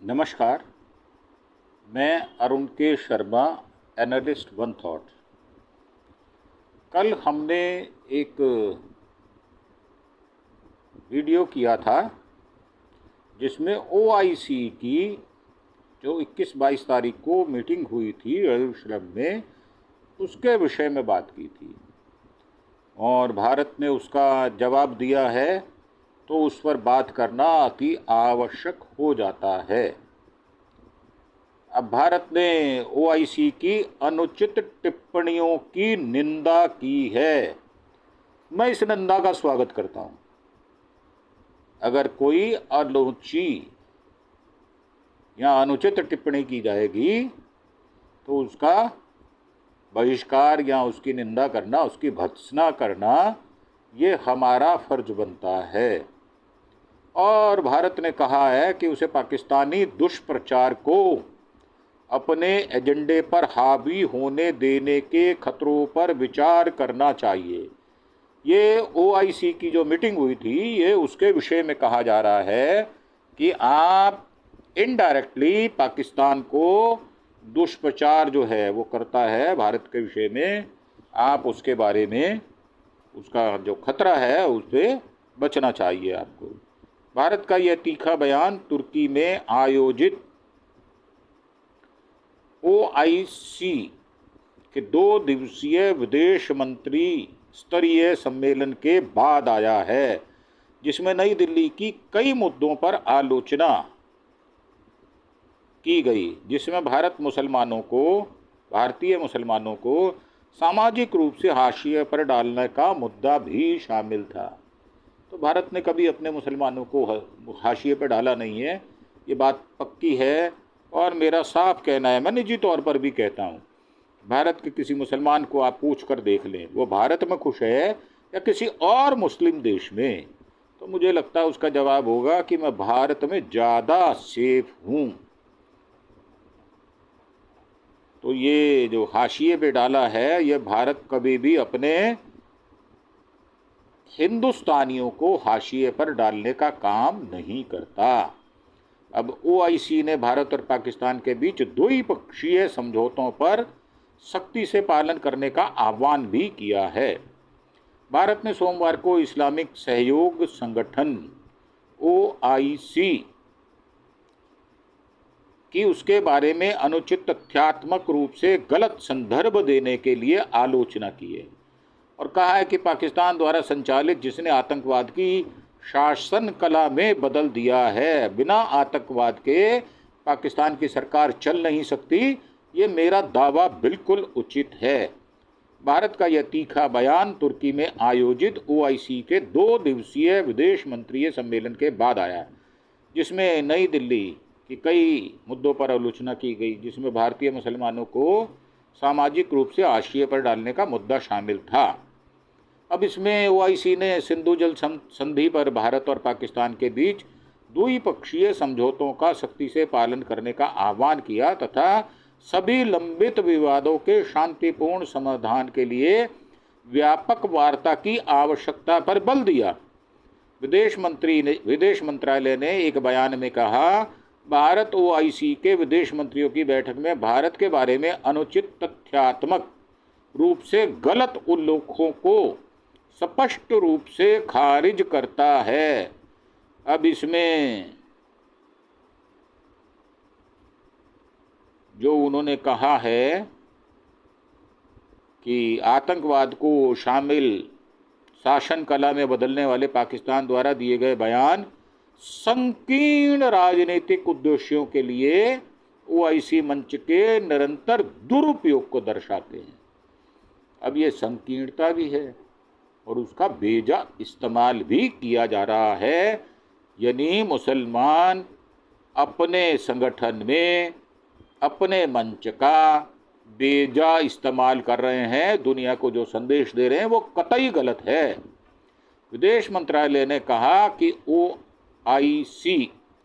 नमस्कार। मैं अरुण के शर्मा, एनालिस्ट वन थॉट। कल हमने एक वीडियो किया था जिसमें ओआईसी की जो 21-22 तारीख को मीटिंग हुई थी यरूशलेम में, उसके विषय में बात की थी और भारत ने उसका जवाब दिया है, तो उस पर बात करना अति आवश्यक हो जाता है। अब भारत ने ओआईसी की अनुचित टिप्पणियों की निंदा की है। मैं इस निंदा का स्वागत करता हूं। अगर कोई आलोची या अनुचित टिप्पणी की जाएगी तो उसका बहिष्कार या उसकी निंदा करना, उसकी भर्त्सना करना, ये हमारा फर्ज बनता है। और भारत ने कहा है कि उसे पाकिस्तानी दुष्प्रचार को अपने एजेंडे पर हावी होने देने के खतरों पर विचार करना चाहिए। ये ओआईसी की जो मीटिंग हुई थी, ये उसके विषय में कहा जा रहा है कि आप इनडायरेक्टली पाकिस्तान को दुष्प्रचार जो है वो करता है भारत के विषय में, आप उसके बारे में, उसका जो खतरा है उस पर बचना चाहिए आपको। भारत का यह तीखा बयान तुर्की में आयोजित ओआईसी के 2 दिवसीय विदेश मंत्री स्तरीय सम्मेलन के बाद आया है, जिसमें नई दिल्ली की कई मुद्दों पर आलोचना की गई, जिसमें भारतीय मुसलमानों को सामाजिक रूप से हाशिए पर डालने का मुद्दा भी शामिल था। तो भारत ने कभी अपने मुसलमानों को हाशिए पर डाला नहीं है, ये बात पक्की है। और मेरा साफ कहना है, मैं निजी तौर पर भी कहता हूँ, भारत के किसी मुसलमान को आप पूछ कर देख लें वो भारत में खुश है या किसी और मुस्लिम देश में, तो मुझे लगता है उसका जवाब होगा कि मैं भारत में ज़्यादा सेफ हूँ। तो ये जो हाशिए पे डाला है, ये भारत कभी भी अपने हिंदुस्तानियों को हाशिए पर डालने का काम नहीं करता। अब ओआईसी ने भारत और पाकिस्तान के बीच द्विपक्षीय समझौतों पर सख्ती से पालन करने का आह्वान भी किया है। भारत ने सोमवार को इस्लामिक सहयोग संगठन ओआईसी की उसके बारे में अनुचित तथ्यात्मक रूप से गलत संदर्भ देने के लिए आलोचना की है और कहा है कि पाकिस्तान द्वारा संचालित, जिसने आतंकवाद की शासन कला में बदल दिया है, बिना आतंकवाद के पाकिस्तान की सरकार चल नहीं सकती। ये मेरा दावा बिल्कुल उचित है। भारत का यह तीखा बयान तुर्की में आयोजित ओआईसी के 2 दिवसीय विदेश मंत्रीय सम्मेलन के बाद आया, जिसमें नई दिल्ली की कई मुद्दों पर आलोचना की गई, जिसमें भारतीय मुसलमानों को सामाजिक रूप से हाशिए पर डालने का मुद्दा शामिल था। अब इसमें ओआईसी ने सिंधु जल संधि पर भारत और पाकिस्तान के बीच द्विपक्षीय समझौतों का सख्ती से पालन करने का आह्वान किया तथा सभी लंबित विवादों के शांतिपूर्ण समाधान के लिए व्यापक वार्ता की आवश्यकता पर बल दिया। विदेश मंत्रालय ने एक बयान में कहा, भारत ओआईसी के विदेश मंत्रियों की बैठक में भारत के बारे में अनुचित तथ्यात्मक रूप से गलत उल्लेखों को स्पष्ट रूप से खारिज करता है। अब इसमें जो उन्होंने कहा है कि आतंकवाद को शामिल शासन कला में बदलने वाले पाकिस्तान द्वारा दिए गए बयान संकीर्ण राजनीतिक उद्देश्यों के लिए ओआईसी मंच के निरंतर दुरुपयोग को दर्शाते हैं। अब ये संकीर्णता भी है और उसका बेजा इस्तेमाल भी किया जा रहा है, यानी मुसलमान अपने संगठन में अपने मंच का बेजा इस्तेमाल कर रहे हैं, दुनिया को जो संदेश दे रहे हैं वो कतई गलत है। विदेश मंत्रालय ने कहा कि ओआईसी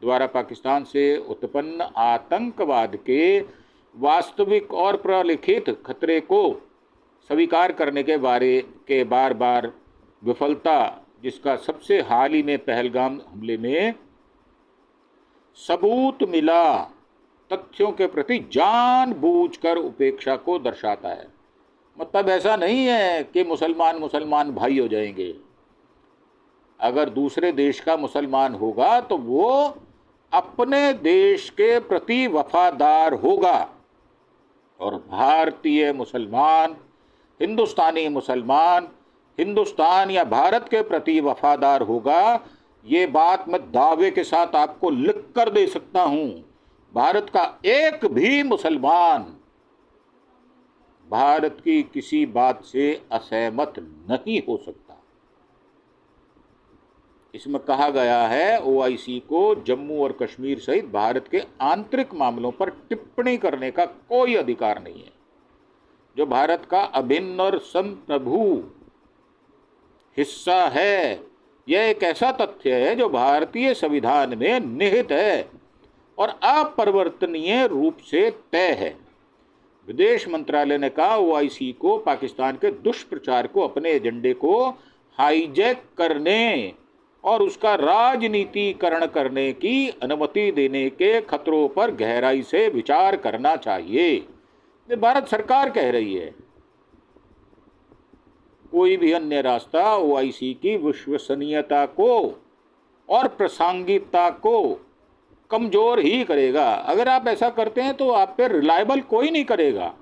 द्वारा पाकिस्तान से उत्पन्न आतंकवाद के वास्तविक और प्रलिखित खतरे को स्वीकार करने के बारे के बार बार विफलता, जिसका सबसे हाल ही में पहलगाम हमले में सबूत मिला, तथ्यों के प्रति जानबूझकर उपेक्षा को दर्शाता है। मतलब ऐसा नहीं है कि मुसलमान मुसलमान भाई हो जाएंगे। अगर दूसरे देश का मुसलमान होगा तो वो अपने देश के प्रति वफादार होगा, और भारतीय मुसलमान, हिंदुस्तानी मुसलमान हिंदुस्तान या भारत के प्रति वफादार होगा। ये बात मैं दावे के साथ आपको लिख कर दे सकता हूं। भारत का एक भी मुसलमान भारत की किसी बात से असहमत नहीं हो सकता। इसमें कहा गया है ओआईसी को जम्मू और कश्मीर सहित भारत के आंतरिक मामलों पर टिप्पणी करने का कोई अधिकार नहीं है। जो भारत का अभिन्न और संप्रभु हिस्सा है, यह एक ऐसा तथ्य है जो भारतीय संविधान में निहित है और अपरिवर्तनीय रूप से तय है। विदेश मंत्रालय ने कहा ओआईसी को पाकिस्तान के दुष्प्रचार को अपने एजेंडे को हाईजैक करने और उसका राजनीतिकरण करने की अनुमति देने के खतरों पर गहराई से विचार करना चाहिए। ये भारत सरकार कह रही है। कोई भी अन्य रास्ता ओआईसी की विश्वसनीयता को और प्रासंगिकता को कमजोर ही करेगा। अगर आप ऐसा करते हैं तो आप पे रिलायबल कोई नहीं करेगा,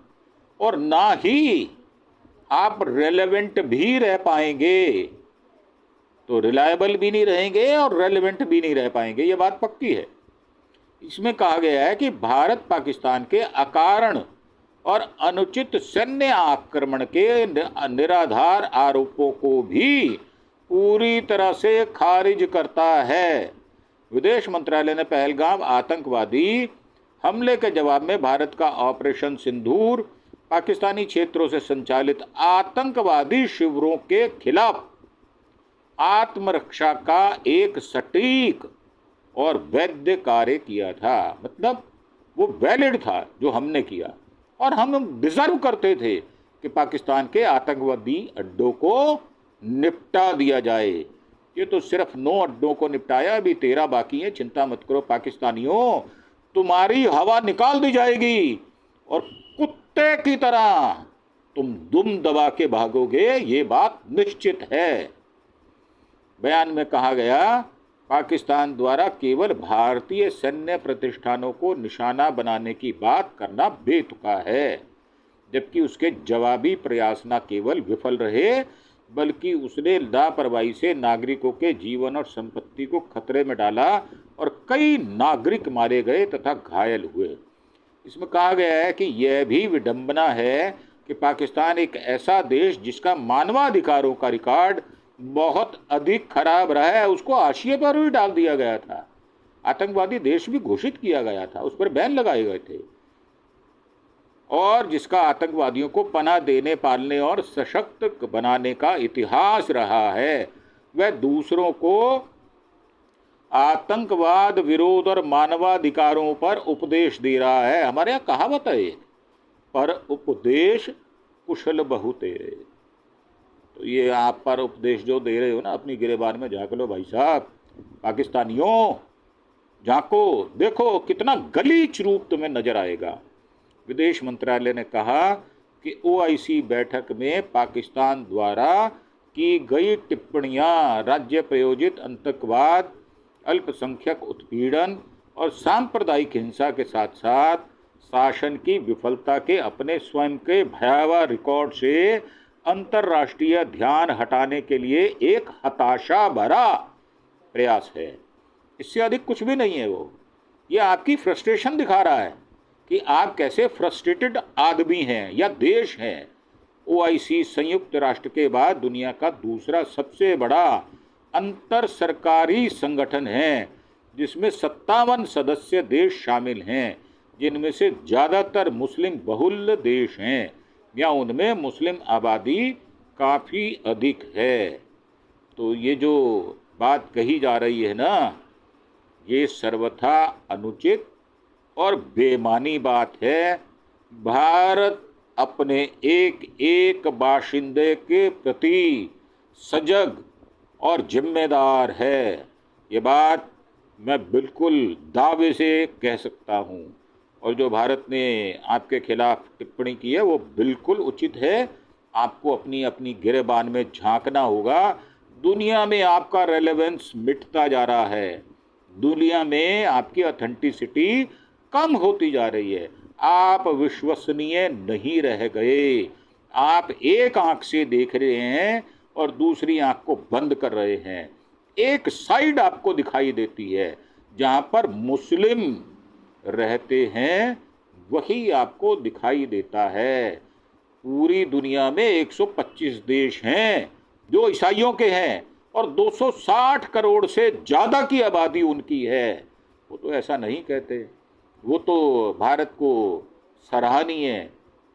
और ना ही आप रेलेवेंट भी रह पाएंगे। तो रिलायबल भी नहीं रहेंगे और रेलेवेंट भी नहीं रह पाएंगे, ये बात पक्की है। इसमें कहा गया है कि भारत पाकिस्तान के अकारण और अनुचित सैन्य आक्रमण के निराधार आरोपों को भी पूरी तरह से खारिज करता है। विदेश मंत्रालय ने पहलगाम आतंकवादी हमले के जवाब में भारत का ऑपरेशन सिंदूर पाकिस्तानी क्षेत्रों से संचालित आतंकवादी शिविरों के खिलाफ आत्मरक्षा का एक सटीक और वैध कार्य किया था। मतलब वो वैलिड था जो हमने किया, और हम डिजर्व करते थे कि पाकिस्तान के आतंकवादी अड्डों को निपटा दिया जाए। ये तो सिर्फ 9 अड्डों को निपटाया, अभी 13 बाकी हैं। चिंता मत करो पाकिस्तानियों, तुम्हारी हवा निकाल दी जाएगी और कुत्ते की तरह तुम दुम दबा के भागोगे, ये बात निश्चित है। बयान में कहा गया पाकिस्तान द्वारा केवल भारतीय सैन्य प्रतिष्ठानों को निशाना बनाने की बात करना बेतुका है, जबकि उसके जवाबी प्रयास न केवल विफल रहे बल्कि उसने लापरवाही से नागरिकों के जीवन और संपत्ति को खतरे में डाला और कई नागरिक मारे गए तथा घायल हुए। इसमें कहा गया है कि यह भी विडंबना है कि पाकिस्तान एक ऐसा देश जिसका मानवाधिकारों का रिकॉर्ड बहुत अधिक खराब रहा है, उसको हाशिए पर भी डाल दिया गया था। आतंकवादी देश भी घोषित किया गया था, उस पर बैन लगाए गए थे, और जिसका आतंकवादियों को पनाह देने, पालने और सशक्त बनाने का इतिहास रहा है, वह दूसरों को आतंकवाद विरोध और मानवाधिकारों पर उपदेश दे रहा है। हमारे यहाँ कहावत है, पर उपदेश कुशल बहु तेरे। तो ये आप पर उपदेश जो दे रहे हो ना, अपनी गिरेबान में झाँक लो भाई साहब। पाकिस्तानियों झाँको, देखो कितना गलीच रूप तुम्हें नजर आएगा। विदेश मंत्रालय ने कहा कि ओआईसी बैठक में पाकिस्तान द्वारा की गई टिप्पणियां राज्य प्रायोजित आतंकवाद, अल्पसंख्यक उत्पीड़न और सांप्रदायिक हिंसा के साथ साथ शासन की विफलता के अपने स्वयं के भयावह रिकॉर्ड से अंतर्राष्ट्रीय ध्यान हटाने के लिए एक हताशा भरा प्रयास है। इससे अधिक कुछ भी नहीं है। वो ये आपकी फ्रस्ट्रेशन दिखा रहा है कि आप कैसे फ्रस्ट्रेटेड आदमी हैं या देश हैं। ओआईसी संयुक्त राष्ट्र के बाद दुनिया का दूसरा सबसे बड़ा अंतर सरकारी संगठन है, जिसमें 57 सदस्य देश शामिल हैं, जिनमें से ज़्यादातर मुस्लिम बहुल देश हैं या उनमें मुस्लिम आबादी काफ़ी अधिक है। तो ये जो बात कही जा रही है ना, ये सर्वथा अनुचित और बेमानी बात है। भारत अपने एक एक बाशिंदे के प्रति सजग और जिम्मेदार है। ये बात मैं बिल्कुल दावे से कह सकता हूँ। और जो भारत ने आपके खिलाफ टिप्पणी की है वो बिल्कुल उचित है। आपको अपनी अपनी गिरेबान में झांकना होगा। दुनिया में आपका रेलेवेंस मिटता जा रहा है, दुनिया में आपकी ऑथेंटिसिटी कम होती जा रही है, आप विश्वसनीय नहीं रह गए। आप एक आंख से देख रहे हैं और दूसरी आंख को बंद कर रहे हैं। एक साइड आपको दिखाई देती है, जहां पर मुस्लिम रहते हैं वही आपको दिखाई देता है। पूरी दुनिया में 125 देश हैं जो ईसाइयों के हैं और 260 करोड़ से ज़्यादा की आबादी उनकी है। वो तो ऐसा नहीं कहते, वो तो भारत को सराहनीय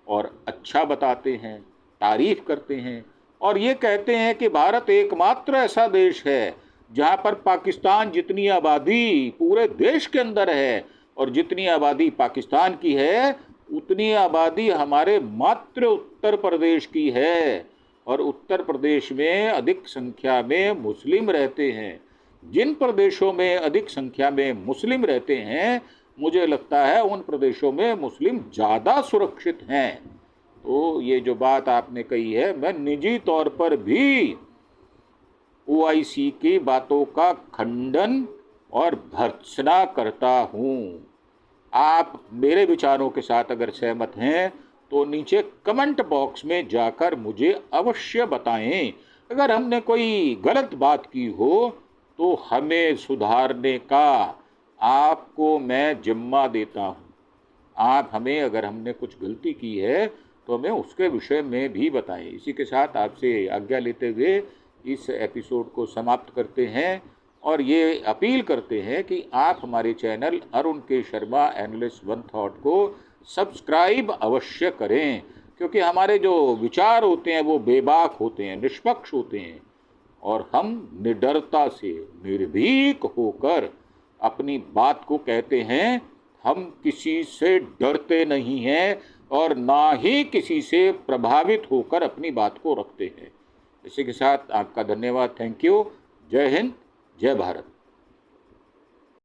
और अच्छा बताते हैं, तारीफ करते हैं और ये कहते हैं कि भारत एकमात्र ऐसा देश है जहाँ पर पाकिस्तान जितनी आबादी पूरे देश के अंदर है और जितनी आबादी पाकिस्तान की है उतनी आबादी हमारे मात्र उत्तर प्रदेश की है। और उत्तर प्रदेश में अधिक संख्या में मुस्लिम रहते हैं। जिन प्रदेशों में अधिक संख्या में मुस्लिम रहते हैं, मुझे लगता है उन प्रदेशों में मुस्लिम ज़्यादा सुरक्षित हैं। तो ये जो बात आपने कही है, मैं निजी तौर पर भी ओआईसी की बातों का खंडन और भर्त्सना करता हूँ। आप मेरे विचारों के साथ अगर सहमत हैं तो नीचे कमेंट बॉक्स में जाकर मुझे अवश्य बताएं। अगर हमने कोई गलत बात की हो तो हमें सुधारने का आपको मैं जिम्मा देता हूँ। आप हमें अगर हमने कुछ गलती की है तो हमें उसके विषय में भी बताएं। इसी के साथ आपसे आज्ञा लेते हुए इस एपिसोड को समाप्त करते हैं और ये अपील करते हैं कि आप हमारे चैनल अरुण के शर्मा एनालिस्ट वन थॉट को सब्सक्राइब अवश्य करें, क्योंकि हमारे जो विचार होते हैं वो बेबाक होते हैं, निष्पक्ष होते हैं और हम निडरता से निर्भीक होकर अपनी बात को कहते हैं। हम किसी से डरते नहीं हैं और ना ही किसी से प्रभावित होकर अपनी बात को रखते हैं। इसी के साथ आपका धन्यवाद। Thank you. जय हिंद, जय भारत।